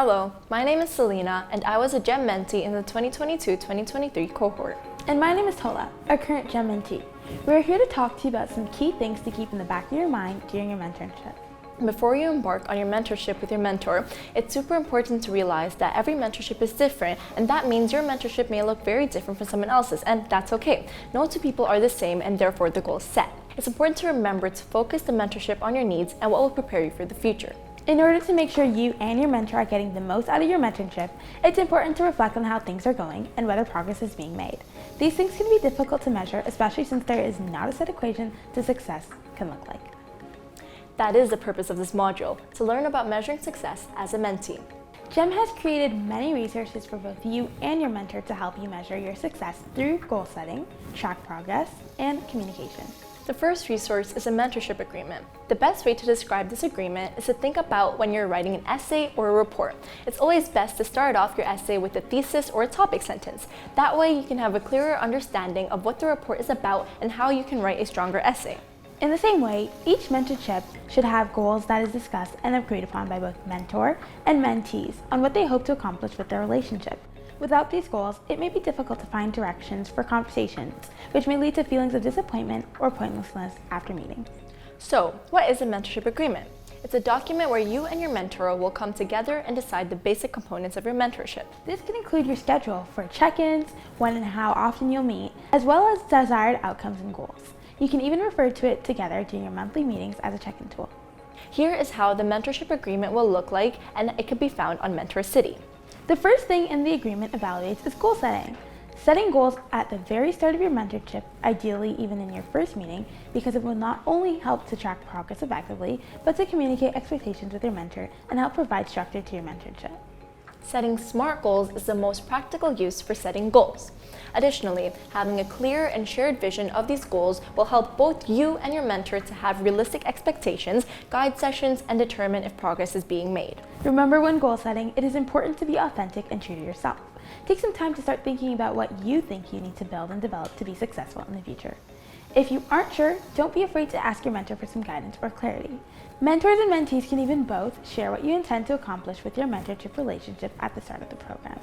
Hello, my name is Selena, and I was a GEM mentee in the 2022-2023 cohort. And my name is Tola, a current GEM mentee. We are here to talk to you about some key things to keep in the back of your mind during your mentorship. Before you embark on your mentorship with your mentor, it's super important to realize that every mentorship is different, and that means your mentorship may look very different from someone else's, and that's okay. No two people are the same, and therefore the goal is set. It's important to remember to focus the mentorship on your needs and what will prepare you for the future. In order to make sure you and your mentor are getting the most out of your mentorship, it's important to reflect on how things are going and whether progress is being made. These things can be difficult to measure, especially since there is not a set equation to success can look like. That is the purpose of this module, to learn about measuring success as a mentee. GEM has created many resources for both you and your mentor to help you measure your success through goal setting, track progress, and communication. The first resource is a mentorship agreement. The best way to describe this agreement is to think about when you're writing an essay or a report. It's always best to start off your essay with a thesis or a topic sentence. That way you can have a clearer understanding of what the report is about and how you can write a stronger essay. In the same way, each mentorship should have goals that is discussed and agreed upon by both mentor and mentees on what they hope to accomplish with their relationship. Without these goals, it may be difficult to find directions for conversations, which may lead to feelings of disappointment or pointlessness after meetings. So, what is a mentorship agreement? It's a document where you and your mentor will come together and decide the basic components of your mentorship. This can include your schedule for check-ins, when and how often you'll meet, as well as desired outcomes and goals. You can even refer to it together during your monthly meetings as a check-in tool. Here is how the mentorship agreement will look like, and it can be found on Mentor City. The first thing in the agreement evaluates is goal setting. Setting goals at the very start of your mentorship, ideally even in your first meeting, because it will not only help to track progress effectively, but to communicate expectations with your mentor and help provide structure to your mentorship. Setting SMART goals is the most practical use for setting goals. Additionally, having a clear and shared vision of these goals will help both you and your mentor to have realistic expectations, guide sessions, and determine if progress is being made. Remember, when goal setting, it is important to be authentic and true to yourself. Take some time to start thinking about what you think you need to build and develop to be successful in the future. If you aren't sure, don't be afraid to ask your mentor for some guidance or clarity. Mentors and mentees can even both share what you intend to accomplish with your mentorship relationship at the start of the program.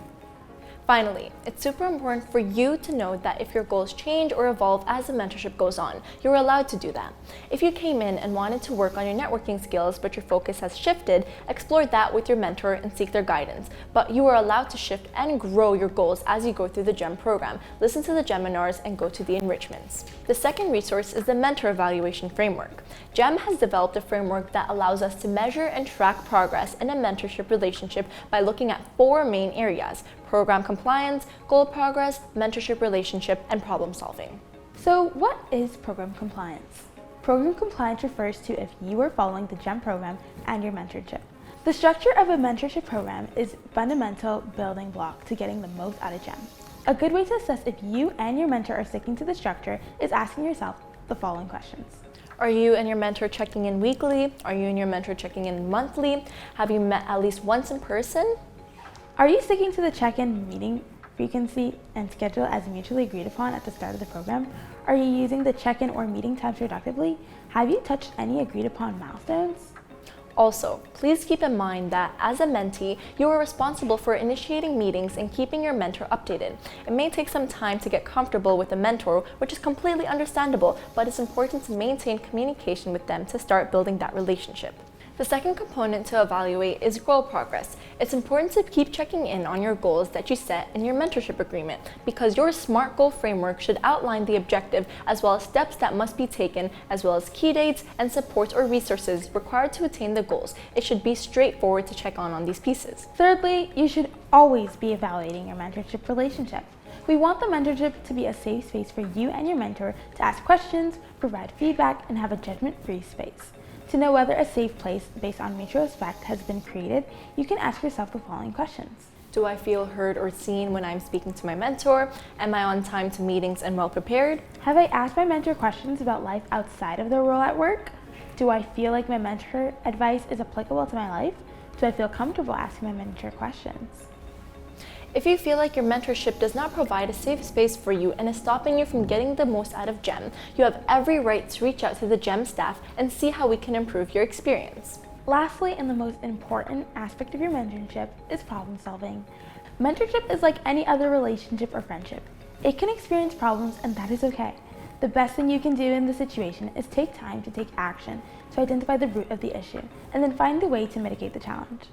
Finally, it's super important for you to know that if your goals change or evolve as the mentorship goes on, you're allowed to do that. If you came in and wanted to work on your networking skills but your focus has shifted, explore that with your mentor and seek their guidance. But you are allowed to shift and grow your goals as you go through the GEM program. Listen to the Geminars and go to the enrichments. The second resource is the Mentor Evaluation Framework. GEM has developed a framework that allows us to measure and track progress in a mentorship relationship by looking at 4 main areas: program compliance, goal progress, mentorship relationship, and problem solving. So what is program compliance? Program compliance refers to if you are following the GEM program and your mentorship. The structure of a mentorship program is a fundamental building block to getting the most out of GEM. A good way to assess if you and your mentor are sticking to the structure is asking yourself the following questions. Are you and your mentor checking in weekly? Are you and your mentor checking in monthly? Have you met at least once in person? Are you sticking to the check-in meeting frequency and schedule as mutually agreed upon at the start of the program? Are you using the check-in or meeting times productively? Have you touched any agreed upon milestones? Also, please keep in mind that as a mentee, you are responsible for initiating meetings and keeping your mentor updated. It may take some time to get comfortable with a mentor, which is completely understandable, but it's important to maintain communication with them to start building that relationship. The second component to evaluate is goal progress. It's important to keep checking in on your goals that you set in your mentorship agreement, because your SMART goal framework should outline the objective as well as steps that must be taken, as well as key dates and supports or resources required to attain the goals. It should be straightforward to check on these pieces. Thirdly, you should always be evaluating your mentorship relationship. We want the mentorship to be a safe space for you and your mentor to ask questions, provide feedback, and have a judgment-free space. To know whether a safe place based on mutual respect has been created, you can ask yourself the following questions. Do I feel heard or seen when I'm speaking to my mentor? Am I on time to meetings and well prepared? Have I asked my mentor questions about life outside of their role at work? Do I feel like my mentor advice is applicable to my life? Do I feel comfortable asking my mentor questions? If you feel like your mentorship does not provide a safe space for you and is stopping you from getting the most out of GEM, you have every right to reach out to the GEM staff and see how we can improve your experience. Lastly, and the most important aspect of your mentorship is problem solving. Mentorship is like any other relationship or friendship. It can experience problems, and that is okay. The best thing you can do in the situation is take time to take action to identify the root of the issue, and then find a way to mitigate the challenge.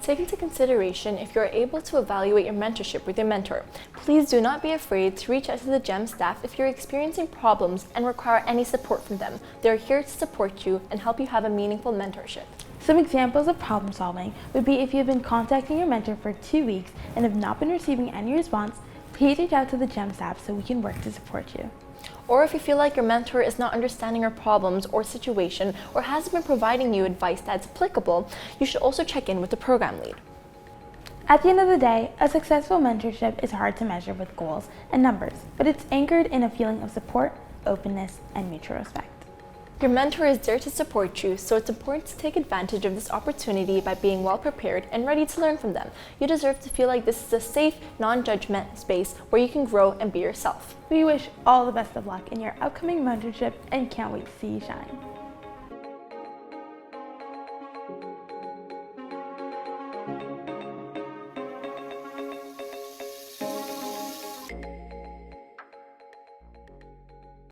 Take into consideration if you are able to evaluate your mentorship with your mentor. Please do not be afraid to reach out to the GEM staff if you're experiencing problems and require any support from them. They're here to support you and help you have a meaningful mentorship. Some examples of problem solving would be if you have been contacting your mentor for 2 weeks and have not been receiving any response, please reach out to the GEM staff so we can work to support you. Or if you feel like your mentor is not understanding your problems or situation or hasn't been providing you advice that's applicable, you should also check in with the program lead. At the end of the day, a successful mentorship is hard to measure with goals and numbers, but it's anchored in a feeling of support, openness, and mutual respect. Your mentor is there to support you, so it's important to take advantage of this opportunity by being well prepared and ready to learn from them. You deserve to feel like this is a safe, non-judgmental space where you can grow and be yourself. We wish all the best of luck in your upcoming mentorship and can't wait to see you shine.